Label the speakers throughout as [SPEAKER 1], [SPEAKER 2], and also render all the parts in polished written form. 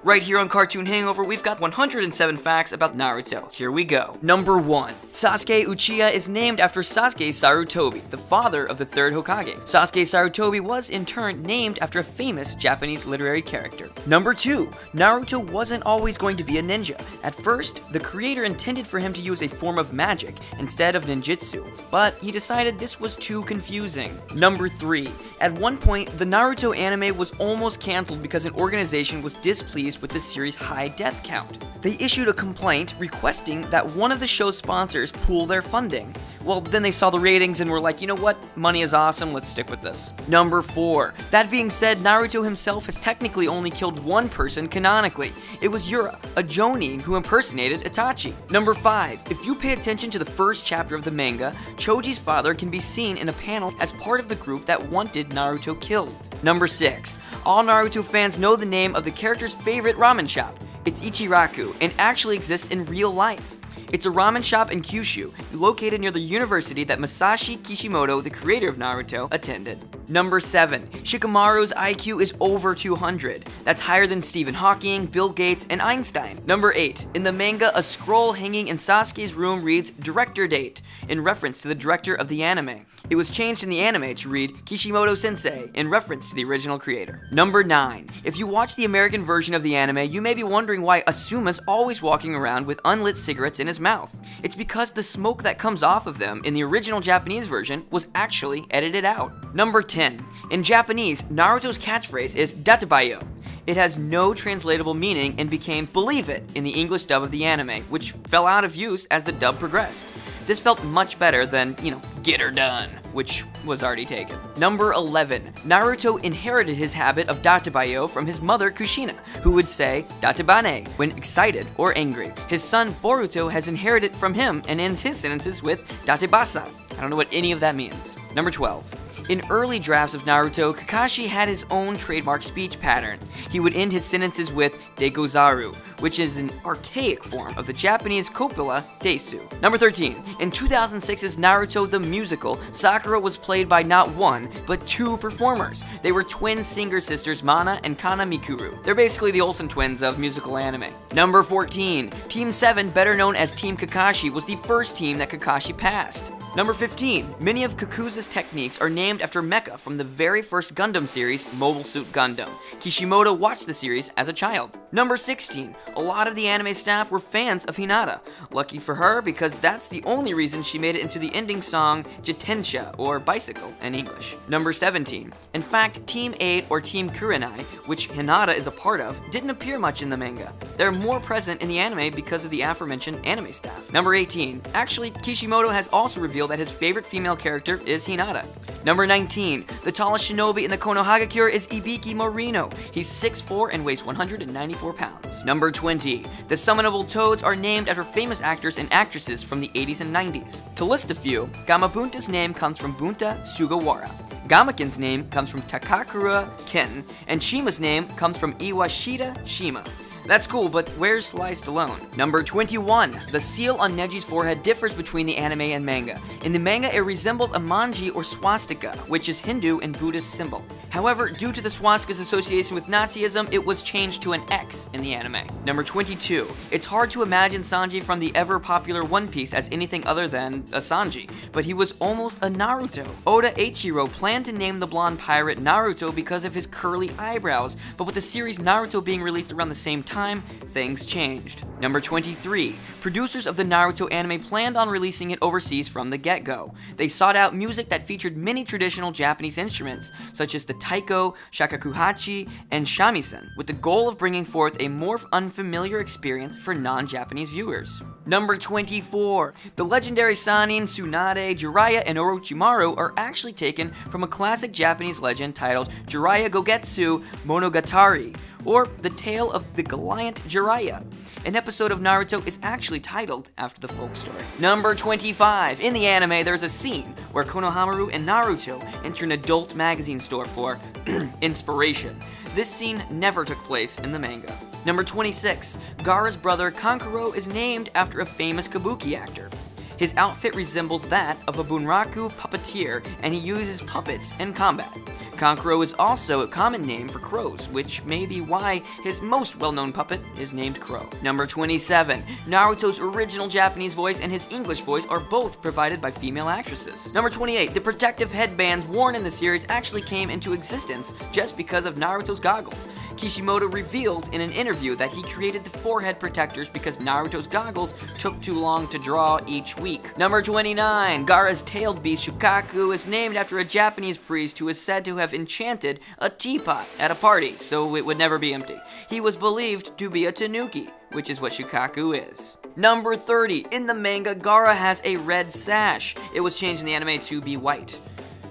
[SPEAKER 1] Right here on Cartoon Hangover, we've got 107 facts about Naruto. Here we go. Number 1. Sasuke Uchiha is named after Sasuke Sarutobi, the father of the third Hokage. Sasuke Sarutobi was, in turn, named after a famous Japanese literary character. Number 2. Naruto wasn't always going to be a ninja. At first, the creator intended for him to use a form of magic instead of ninjutsu, but he decided this was too confusing. Number 3. At one point, the Naruto anime was almost cancelled because an organization was displeased with the series' high death count. They issued a complaint requesting that one of the show's sponsors pool their funding. Well, then they saw the ratings and were like, you know what, money is awesome, let's stick with this. Number 4. That being said, Naruto himself has technically only killed one person canonically. It was Yura, a Jonin who impersonated Itachi. Number 5. If you pay attention to the first chapter of the manga, Choji's father can be seen in a panel as part of the group that wanted Naruto killed. Number 6. All Naruto fans know the name of the character's favorite ramen shop. It's Ichiraku, and actually exists in real life. It's a ramen shop in Kyushu, located near the university that Masashi Kishimoto, the creator of Naruto, attended. Number 7. Shikamaru's IQ is over 200. That's higher than Stephen Hawking, Bill Gates, and Einstein. Number 8. In the manga, a scroll hanging in Sasuke's room reads Director Date, in reference to the director of the anime. It was changed in the anime to read Kishimoto Sensei, in reference to the original creator. Number 9. If you watch the American version of the anime, you may be wondering why Asuma's always walking around with unlit cigarettes in his mouth. It's because the smoke that comes off of them in the original Japanese version was actually edited out. Number 10. In Japanese, Naruto's catchphrase is databayo. It has no translatable meaning and became believe it in the English dub of the anime, which fell out of use as the dub progressed. This felt much better than, get her done, which was already taken. Number 11. Naruto inherited his habit of databayo from his mother Kushina, who would say databane when excited or angry. His son Boruto has inherited from him and ends his sentences with databasa. I don't know what any of that means. Number 12. In early drafts of Naruto, Kakashi had his own trademark speech pattern. He would end his sentences with degozaru, which is an archaic form of the Japanese copula desu. Number 13. In 2006's Naruto the Musical, Sakura was played by not one, but 2 performers. They were twin singer-sisters Mana and Kana Mikuru. They're basically the Olsen twins of musical anime. Number 14. Team 7, better known as Team Kakashi, was the first team that Kakashi passed. Number 15. Many of Kakuza's techniques are named after mecha from the very first Gundam series, Mobile Suit Gundam. Kishimoto watched the series as a child. Number 16. A lot of the anime staff were fans of Hinata. Lucky for her, because that's the only reason she made it into the ending song Jitensha, or bicycle in English. Number 17. In fact, Team 8 or Team Kurenai, which Hinata is a part of, didn't appear much in the manga. They're more present in the anime because of the aforementioned anime staff. Number 18. Actually, Kishimoto has also revealed that his favorite female character is Hinata. Number 19. The tallest shinobi in the Konohagakure Cure is Ibiki Morino. He's 6'4" and weighs 194 pounds. Number 20. The summonable toads are named after famous actors and actresses from the 80s and 90s. To list a few, Gamabunta's name comes from Bunta Sugawara. Gamaken's name comes from Takakura Ken, and Shima's name comes from Iwashita Shima. That's cool, but where's Sly Stallone? Number 21. The seal on Neji's forehead differs between the anime and manga. In the manga, it resembles a manji or swastika, which is Hindu and Buddhist symbol. However, due to the swastika's association with Nazism, it was changed to an X in the anime. Number 22. It's hard to imagine Sanji from the ever-popular One Piece as anything other than a Sanji, but he was almost a Naruto. Oda Eiichiro planned to name the blonde pirate Naruto because of his curly eyebrows, but with the series Naruto being released around the same time, things changed. Number 23. Producers of the Naruto anime planned on releasing it overseas from the get-go. They sought out music that featured many traditional Japanese instruments, such as the taiko, shakuhachi, and shamisen, with the goal of bringing forth a more unfamiliar experience for non-Japanese viewers. Number 24. The legendary Sannin, Tsunade, Jiraiya, and Orochimaru are actually taken from a classic Japanese legend titled Jiraiya Gogetsu Monogatari, or The Tale of the Gallant Jiraiya. An episode of Naruto is actually titled after the folk story. Number 25. In the anime, there's a scene where Konohamaru and Naruto enter an adult magazine store for inspiration. This scene never took place in the manga. Number 26. Gaara's brother Kankuro is named after a famous kabuki actor. His outfit resembles that of a bunraku puppeteer, and he uses puppets in combat. Kankuro is also a common name for crows, which may be why his most well-known puppet is named Crow. Number 27. Naruto's original Japanese voice and his English voice are both provided by female actresses. Number 28. The protective headbands worn in the series actually came into existence just because of Naruto's goggles. Kishimoto revealed in an interview that he created the forehead protectors because Naruto's goggles took too long to draw each week. Number 29. Gaara's tailed beast Shukaku is named after a Japanese priest who is said to have enchanted a teapot at a party so it would never be empty. He was believed to be a tanuki, which is what Shukaku is. Number 30. In the manga, Gaara has a red sash. It was changed in the anime to be white.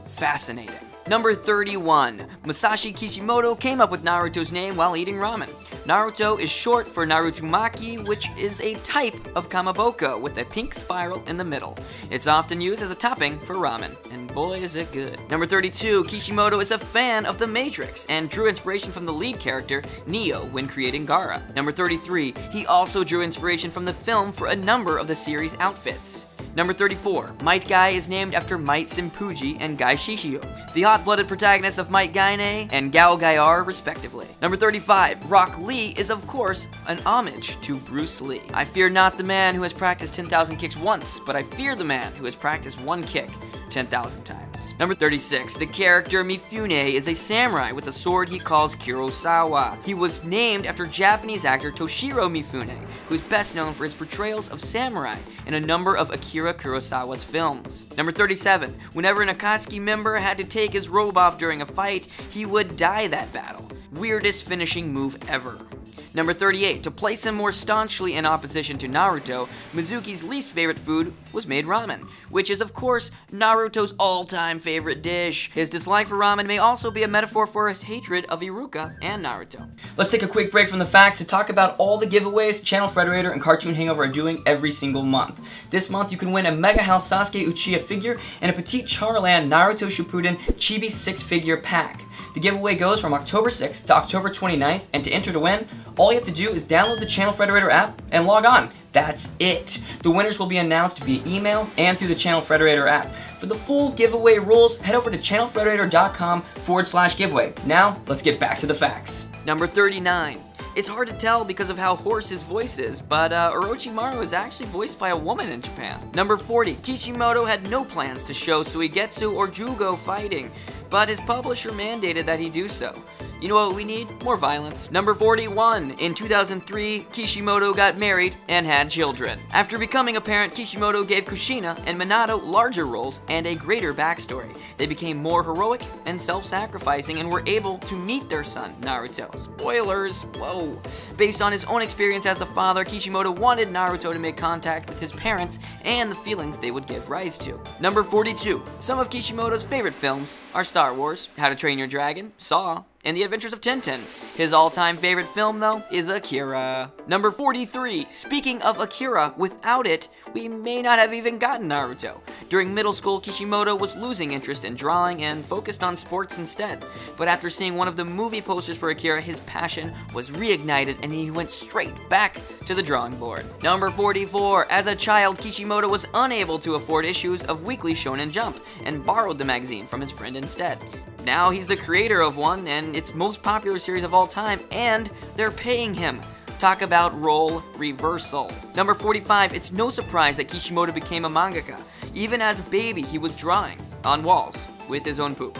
[SPEAKER 1] Fascinating. Number 31. Masashi Kishimoto came up with Naruto's name while eating ramen. Naruto is short for Narutomaki, which is a type of kamaboko with a pink spiral in the middle. It's often used as a topping for ramen, and boy is it good. Number 32. Kishimoto is a fan of The Matrix and drew inspiration from the lead character, Neo, when creating Gaara. Number 33. He also drew inspiration from the film for a number of the series' outfits. Number 34. Might Guy is named after Might Senpuji and Guy Shishio, the hot-blooded protagonists of Might Gaine and Gao Gaiar, respectively. Number 35. Rock Lee is, of course, an homage to Bruce Lee. I fear not the man who has practiced 10,000 kicks once, but I fear the man who has practiced one kick 10,000 times. Number 36. The character Mifune is a samurai with a sword he calls Kurosawa. He was named after Japanese actor Toshiro Mifune, who is best known for his portrayals of samurai in a number of Akira Kurosawa's films. Number 37. Whenever an Akatsuki member had to take his robe off during a fight, he would die that battle. Weirdest finishing move ever. Number 38. To place him more staunchly in opposition to Naruto, Mizuki's least favorite food was made ramen, which is of course Naruto's all-time favorite dish. His dislike for ramen may also be a metaphor for his hatred of Iruka and Naruto. Let's take a quick break from the facts to talk about all the giveaways Channel Frederator and Cartoon Hangover are doing every single month. This month you can win a Mega House Sasuke Uchiha figure and a Petite Charland Naruto Shippuden Chibi 6-figure pack. The giveaway goes from October 6th to October 29th, and to enter to win, all you have to do is download the Channel Frederator app and log on. That's it. The winners will be announced via email and through the Channel Frederator app. For the full giveaway rules, head over to channelfrederator.com/giveaway. Now, let's get back to the facts. Number 39. It's hard to tell because of how hoarse his voice is, but Orochimaru is actually voiced by a woman in Japan. Number 40. Kishimoto had no plans to show Suigetsu or Jugo fighting, but his publisher mandated that he do so. You know what we need? More violence. Number 41. In 2003, Kishimoto got married and had children. After becoming a parent, Kishimoto gave Kushina and Minato larger roles and a greater backstory. They became more heroic and self-sacrificing and were able to meet their son, Naruto. Spoilers, whoa. Based on his own experience as a father, Kishimoto wanted Naruto to make contact with his parents and the feelings they would give rise to. Number 42. Some of Kishimoto's favorite films are Star Wars, How to Train Your Dragon, Saw, and The Adventures of Tintin. His all-time favorite film, though, is Akira. Number 43. Speaking of Akira, without it, we may not have even gotten Naruto. During middle school, Kishimoto was losing interest in drawing and focused on sports instead. But after seeing one of the movie posters for Akira, his passion was reignited and he went straight back to the drawing board. Number 44. As a child, Kishimoto was unable to afford issues of Weekly Shonen Jump and borrowed the magazine from his friend instead. Now he's the creator of one and its most popular series of all time, and they're paying him. Talk about role reversal. Number 45. It's no surprise that Kishimoto became a mangaka. Even as a baby, he was drawing on walls with his own poop.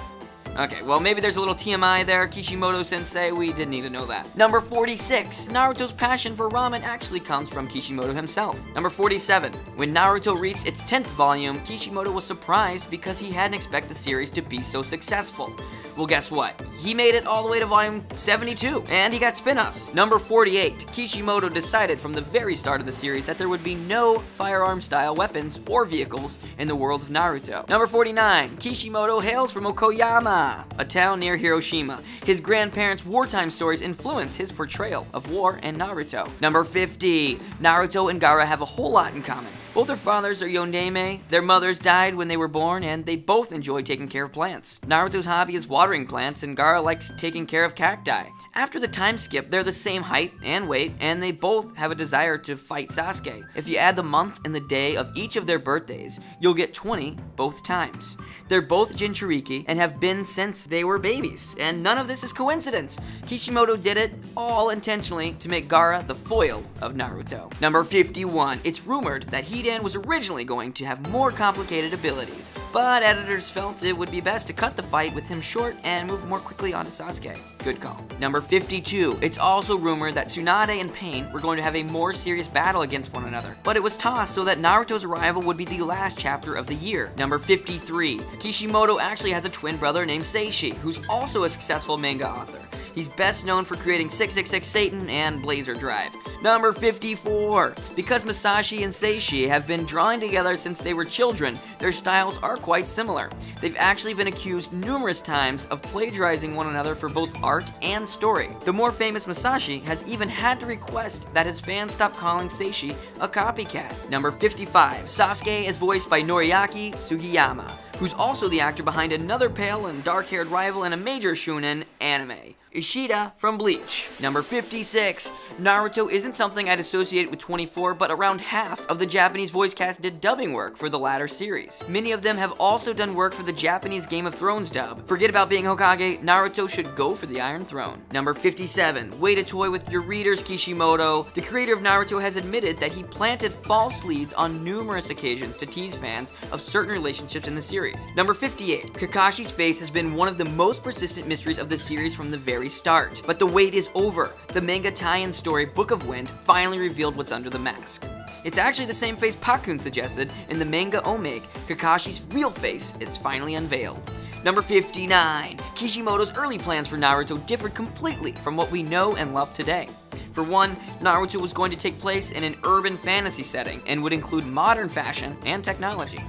[SPEAKER 1] Okay, well, maybe there's a little TMI there, Kishimoto-sensei, we didn't need to know that. Number 46. Naruto's passion for ramen actually comes from Kishimoto himself. Number 47. When Naruto reached its 10th volume, Kishimoto was surprised because he hadn't expected the series to be so successful. Well, guess what? He made it all the way to volume 72, and he got spin-offs. Number 48. Kishimoto decided from the very start of the series that there would be no firearm-style weapons or vehicles in the world of Naruto. Number 49. Kishimoto hails from Okoyama, a town near Hiroshima. His grandparents' wartime stories influence his portrayal of war and Naruto. Number 50. Naruto and Gaara have a whole lot in common. Both their fathers are Yondaime, their mothers died when they were born, and they both enjoy taking care of plants. Naruto's hobby is watering plants, and Gaara likes taking care of cacti. After the time skip, they're the same height and weight, and they both have a desire to fight Sasuke. If you add the month and the day of each of their birthdays, you'll get 20 both times. They're both Jinchuriki and have been since they were babies, and none of this is coincidence. Kishimoto did it all intentionally to make Gaara the foil of Naruto. Number 51. It's rumored that Hidan was originally going to have more complicated abilities, but editors felt it would be best to cut the fight with him short and move more quickly onto Sasuke. Good call. Number 52. It's also rumored that Tsunade and Pain were going to have a more serious battle against one another, but it was tossed so that Naruto's arrival would be the last chapter of the year. Number 53. Kishimoto actually has a twin brother named Seishi, who's also a successful manga author. He's best known for creating 666 Satan and Blazer Drive. Number 54. Because Masashi and Seishi have been drawing together since they were children, their styles are quite similar. They've actually been accused numerous times of plagiarizing one another for both art and story. The more famous Masashi has even had to request that his fans stop calling Seishi a copycat. Number 55. Sasuke is voiced by Noriaki Sugiyama, who's also the actor behind another pale and dark-haired rival in a major shonen anime, Ishida from Bleach. Number 56. Naruto isn't something I'd associate with 24, but around half of the Japanese voice cast did dubbing work for the latter series. Many of them have also done work for the Japanese Game of Thrones dub. Forget about being Hokage, Naruto should go for the Iron Throne. Number 57. Way to toy with your readers, Kishimoto. The creator of Naruto has admitted that he planted false leads on numerous occasions to tease fans of certain relationships in the series. Number 58. Kakashi's face has been one of the most persistent mysteries of the series from the very start. But the wait is over. The manga tie-in story Book of Wind finally revealed what's under the mask. It's actually the same face Pakun suggested in the manga Omega. Kakashi's real face is finally unveiled. Number 59. Kishimoto's early plans for Naruto differed completely from what we know and love today. For one, Naruto was going to take place in an urban fantasy setting and would include modern fashion and technology.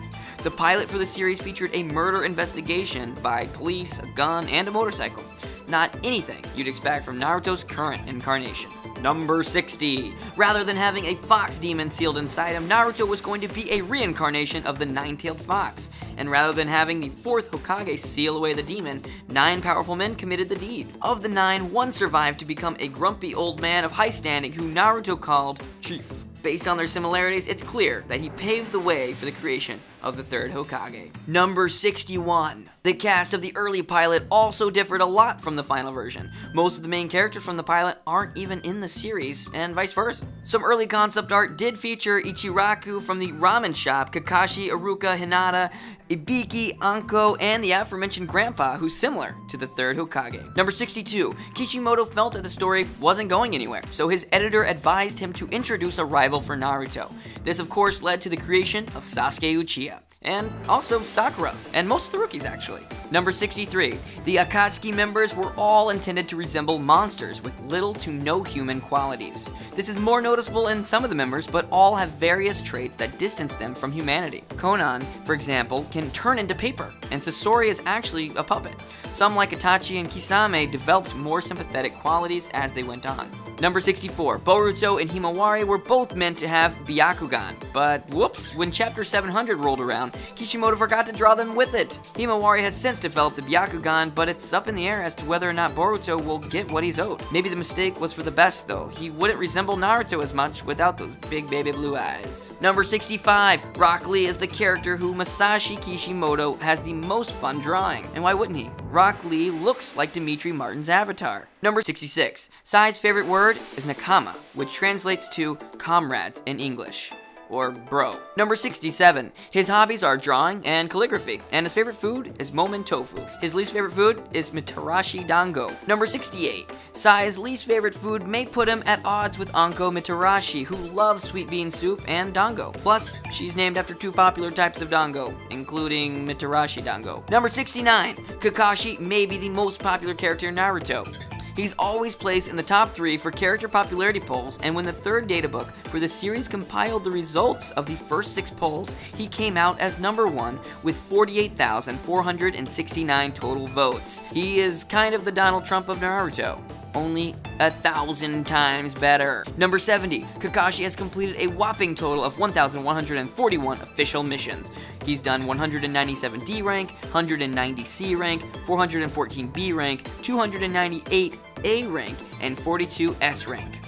[SPEAKER 1] The pilot for the series featured a murder investigation by police, a gun, and a motorcycle. Not anything you'd expect from Naruto's current incarnation. Number 60. Rather than having a fox demon sealed inside him, Naruto was going to be a reincarnation of the nine-tailed fox. And rather than having the fourth Hokage seal away the demon, 9 powerful men committed the deed. Of the 9, 1 survived to become a grumpy old man of high standing who Naruto called Chief. Based on their similarities, it's clear that he paved the way for the creation of the third Hokage. Number 61. The cast of the early pilot also differed a lot from the final version. Most of the main characters from the pilot aren't even in the series, and vice versa. Some early concept art did feature Ichiraku from the ramen shop, Kakashi, Iruka, Hinata, Ibiki, Anko, and the aforementioned grandpa, who's similar to the third Hokage. Number 62. Kishimoto felt that the story wasn't going anywhere, so his editor advised him to introduce a rival for Naruto. This, of course, led to the creation of Sasuke Uchiha, and also Sakura, and most of the rookies actually. Number 63. The Akatsuki members were all intended to resemble monsters with little to no human qualities. This is more noticeable in some of the members, but all have various traits that distance them from humanity. Konan, for example, can turn into paper, and Sasori is actually a puppet. Some, like Itachi and Kisame, developed more sympathetic qualities as they went on. Number 64. Boruto and Himawari were both meant to have Byakugan, but whoops, when chapter 700 rolled around, Kishimoto forgot to draw them with it. Himawari has since developed the Byakugan, but it's up in the air as to whether or not Boruto will get what he's owed. Maybe the mistake was for the best though. He wouldn't resemble Naruto as much without those big baby blue eyes. Number 65. Rock Lee is the character who Masashi Kishimoto has the most fun drawing. And why wouldn't he? Rock Lee looks like Dimitri Martin's avatar. Number 66. Sai's favorite word is nakama, which translates to comrades in English, or bro. Number 67. His hobbies are drawing and calligraphy, and his favorite food is momen tofu. His least favorite food is mitarashi dango. Number 68. Sai's least favorite food may put him at odds with Anko Mitarashi, who loves sweet bean soup and dango. Plus, she's named after 2 popular types of dango, including Mitarashi dango. Number 69. Kakashi may be the most popular character in Naruto. He's always placed in the top 3 for character popularity polls, and when the third databook for the series compiled the results of the first 6 polls, he came out as number 1 with 48,469 total votes. He is kind of the Donald Trump of Naruto. only 1,000 times better. Number 70, Kakashi has completed a whopping total of 1,141 official missions. He's done 197 D rank, 190 C rank, 414 B rank, 298 A rank, and 42 S rank.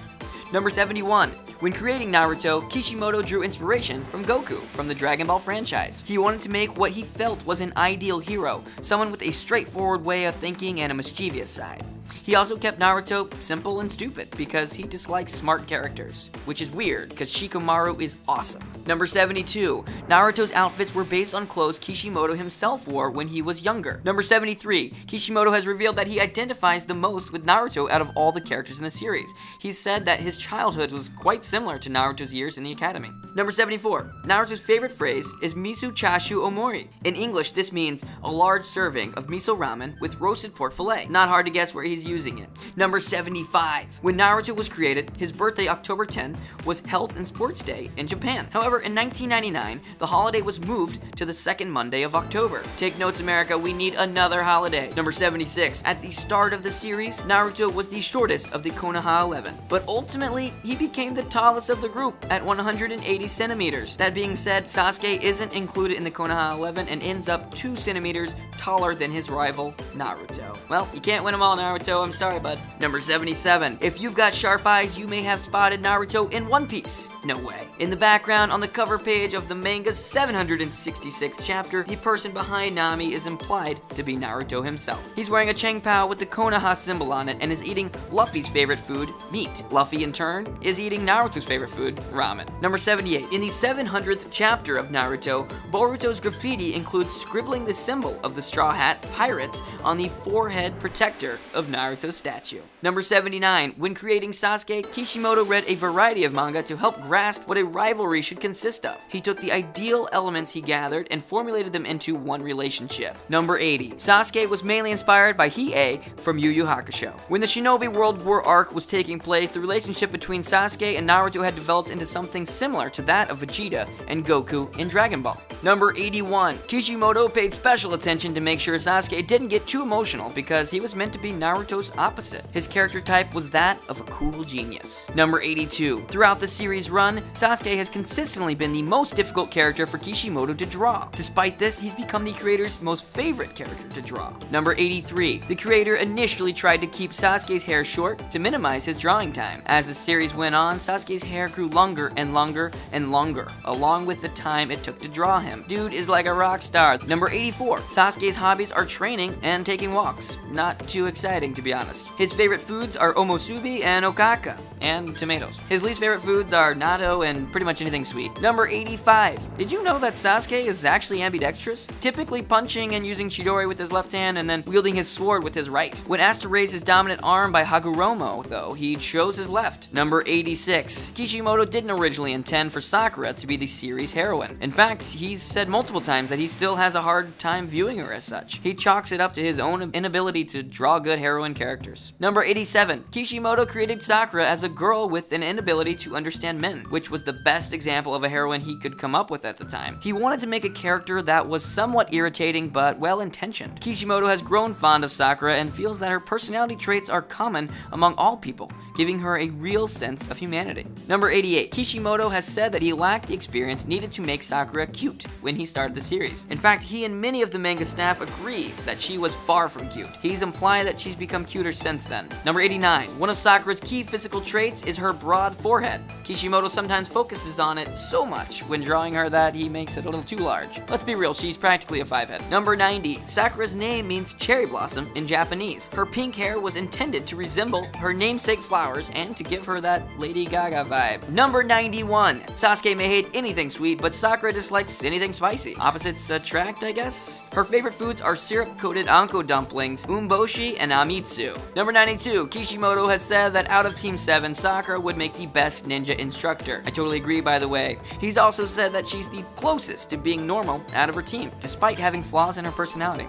[SPEAKER 1] Number 71. When creating Naruto, Kishimoto drew inspiration from Goku from the Dragon Ball franchise. He wanted to make what he felt was an ideal hero, someone with a straightforward way of thinking and a mischievous side. He also kept Naruto simple and stupid because he dislikes smart characters, which is weird because Shikamaru is awesome. Number 72. Naruto's outfits were based on clothes Kishimoto himself wore when he was younger. Number 73. Kishimoto has revealed that he identifies the most with Naruto out of all the characters in the series. He said that his childhood was quite similar to Naruto's years in the academy. Number 74. Naruto's favorite phrase is miso chashu omori. In English, this means a large serving of miso ramen with roasted pork fillet. Not hard to guess where he's using it. Number 75. When Naruto was created, his birthday, October 10, was Health and Sports Day in Japan. However, in 1999, the holiday was moved to the second Monday of October. Take notes, America, we need another holiday. Number 76. At the start of the series, Naruto was the shortest of the Konoha 11, but ultimately, he became the tallest of the group at 180 centimeters. That being said, Sasuke isn't included in the Konoha 11 and ends up 2 centimeters taller than his rival, Naruto. Well, you can't win them all, Naruto. I'm sorry, bud. Number 77. If you've got sharp eyes, you may have spotted Naruto in One Piece. No way. In the background, on the cover page of the manga's 766th chapter, the person behind Nami is implied to be Naruto himself. He's wearing a Chengpao with the Konoha symbol on it and is eating Luffy's favorite food, meat. Luffy, in turn, is eating Naruto's favorite food, ramen. Number 78. In the 700th chapter of Naruto, Boruto's graffiti includes scribbling the symbol of the Straw Hat Pirates on the forehead protector of Naruto's statue. Number 79. When creating Sasuke, Kishimoto read a variety of manga to help grasp what a rivalry should consist of. He took the ideal elements he gathered and formulated them into one relationship. Number 80. Sasuke was mainly inspired by Hiei from Yu Yu Hakusho. When the Shinobi World War arc was taking place, the relationship between Sasuke and Naruto had developed into something similar to that of Vegeta and Goku in Dragon Ball. Number 81. Kishimoto paid special attention to make sure Sasuke didn't get too emotional because he was meant to be Naruto's opposite. His character type was that of a cool genius. Number 82. Throughout the series run, Sasuke has consistently been the most difficult character for Kishimoto to draw. Despite this, he's become the creator's most favorite character to draw. Number 83. The creator initially tried to keep Sasuke's hair short to minimize his drawing time. As the series went on, Sasuke's hair grew longer and longer and longer, along with the time it took to draw him. Dude is like a rock star. Number 84. Sasuke's hobbies are training and taking walks. Not too exciting, to be honest. His favorite foods are omusubi and okaka, and tomatoes. His least favorite foods are natto and pretty much anything sweet. Number 85. Did you know that Sasuke is actually ambidextrous? Typically punching and using Chidori with his left hand and then wielding his sword with his right. When asked to raise his dominant arm by Hagoromo, though, he chose his left. Number 86. Kishimoto didn't originally intend for Sakura to be the series' heroine. In fact, he's said multiple times that he still has a hard time viewing her as such. He chalks it up to his own inability to draw good heroine characters. Number 87. Kishimoto created Sakura as a girl with an inability to understand men, which was the best example of a heroine he could come up with at the time. He wanted to make a character that was somewhat irritating but well-intentioned. Kishimoto has grown fond of Sakura and feels that her personality traits are common among all people, giving her a real sense of humanity. Number 88. Kishimoto has said that he lacked the experience needed to make Sakura cute when he started the series. In fact, he and many of the manga staff agree that she was far from cute. He's implied that she's become cuter since then. Number 89. One of Sakura's key physical traits is her broad forehead. Kishimoto sometimes focuses on it so much when drawing her that he makes it a little too large. Let's be real, she's practically a 5-head. Number 90. Sakura's name means cherry blossom in Japanese. Her pink hair was intended to resemble her namesake flowers and to give her that Lady Gaga vibe. Number 91. Sasuke may hate anything sweet, but Sakura dislikes anything spicy. Opposites attract, I guess? Her favorite foods are syrup-coated anko dumplings, umboshi, and amitsu. Number 92. Kishimoto has said that out of Team 7, Sakura would make the best ninja instructor. I totally agree, by the way. He's also said that she's the closest to being normal out of her team, despite having flaws in her personality.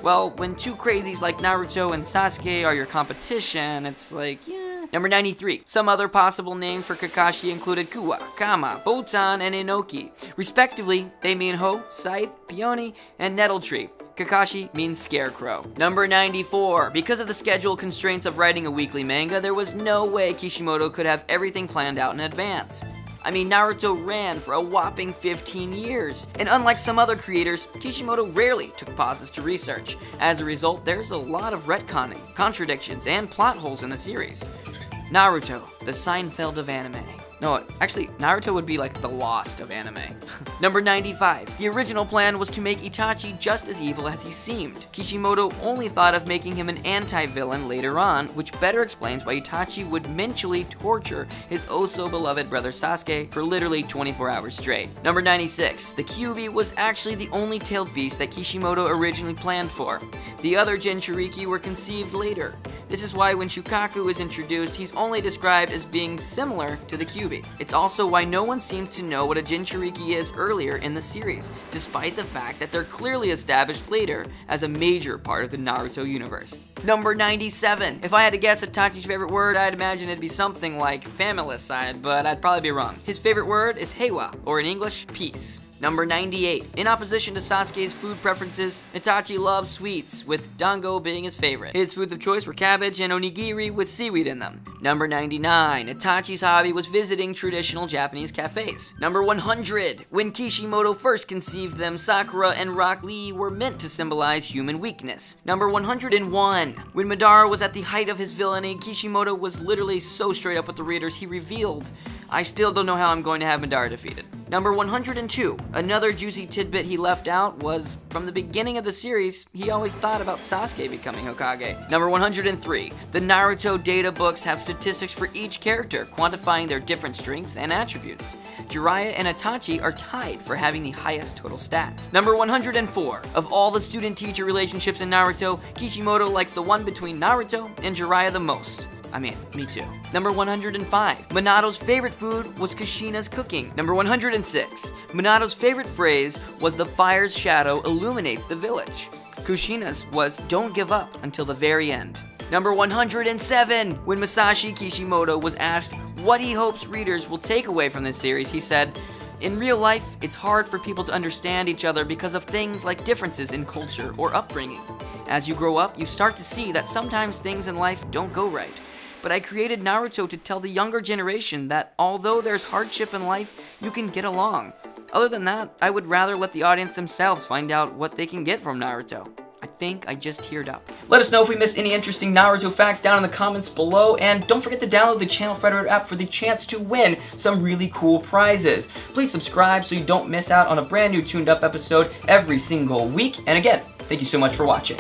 [SPEAKER 1] Well, when two crazies like Naruto and Sasuke are your competition, it's like, yeah, Number 93. Some other possible names for Kakashi included Kuwa, Kama, Botan, and Inoki. Respectively, they mean hoe, scythe, peony, and nettle tree. Kakashi means scarecrow. Number 94. Because of the schedule constraints of writing a weekly manga, there was no way Kishimoto could have everything planned out in advance. I mean, Naruto ran for a whopping 15 years. And unlike some other creators, Kishimoto rarely took pauses to research. As a result, there's a lot of retconning, contradictions, and plot holes in the series. Naruto, the Seinfeld of anime. No, actually, Naruto would be like the Lost of anime. Number 95. The original plan was to make Itachi just as evil as he seemed. Kishimoto only thought of making him an anti-villain later on, which better explains why Itachi would mentally torture his oh-so-beloved brother Sasuke for literally 24 hours straight. Number 96. The Kyuubi was actually the only tailed beast that Kishimoto originally planned for. The other Jinchuriki were conceived later. This is why when Shukaku is introduced, he's only described as being similar to the Kyuubi. It's also why no one seems to know what a Jinchuriki is earlier in the series, despite the fact that they're clearly established later as a major part of the Naruto universe. Number 97. If I had to guess Itachi's favorite word, I'd imagine it'd be something like familicide, but I'd probably be wrong. His favorite word is heiwa, or in English, peace. Number 98. In opposition to Sasuke's food preferences, Itachi loves sweets, with dango being his favorite. His foods of choice were cabbage and onigiri with seaweed in them. Number 99. Itachi's hobby was visiting traditional Japanese cafes. Number 100. When Kishimoto first conceived them, Sakura and Rock Lee were meant to symbolize human weakness. Number 101. When Madara was at the height of his villainy, Kishimoto was literally so straight up with the readers, he revealed, "I still don't know how I'm going to have Madara defeated." Number 102. Another juicy tidbit he left out was, from the beginning of the series, he always thought about Sasuke becoming Hokage. Number 103. The Naruto data books have statistics for each character, quantifying their different strengths and attributes. Jiraiya and Itachi are tied for having the highest total stats. Number 104. Of all the student-teacher relationships in Naruto, Kishimoto likes the one between Naruto and Jiraiya the most. I mean, me too. Number 105. Minato's favorite food was Kushina's cooking. Number 106. Minato's favorite phrase was "the fire's shadow illuminates the village." Kushina's was "don't give up until the very end." Number 107. When Masashi Kishimoto was asked what he hopes readers will take away from this series, he said, "In real life, it's hard for people to understand each other because of things like differences in culture or upbringing. As you grow up, you start to see that sometimes things in life don't go right. But I created Naruto to tell the younger generation that although there's hardship in life, you can get along. Other than that, I would rather let the audience themselves find out what they can get from Naruto." I think I just teared up. Let us know if we missed any interesting Naruto facts down in the comments below, and don't forget to download the channel Frederator app for the chance to win some really cool prizes. Please subscribe so you don't miss out on a brand new tuned up episode every single week, and again, thank you so much for watching.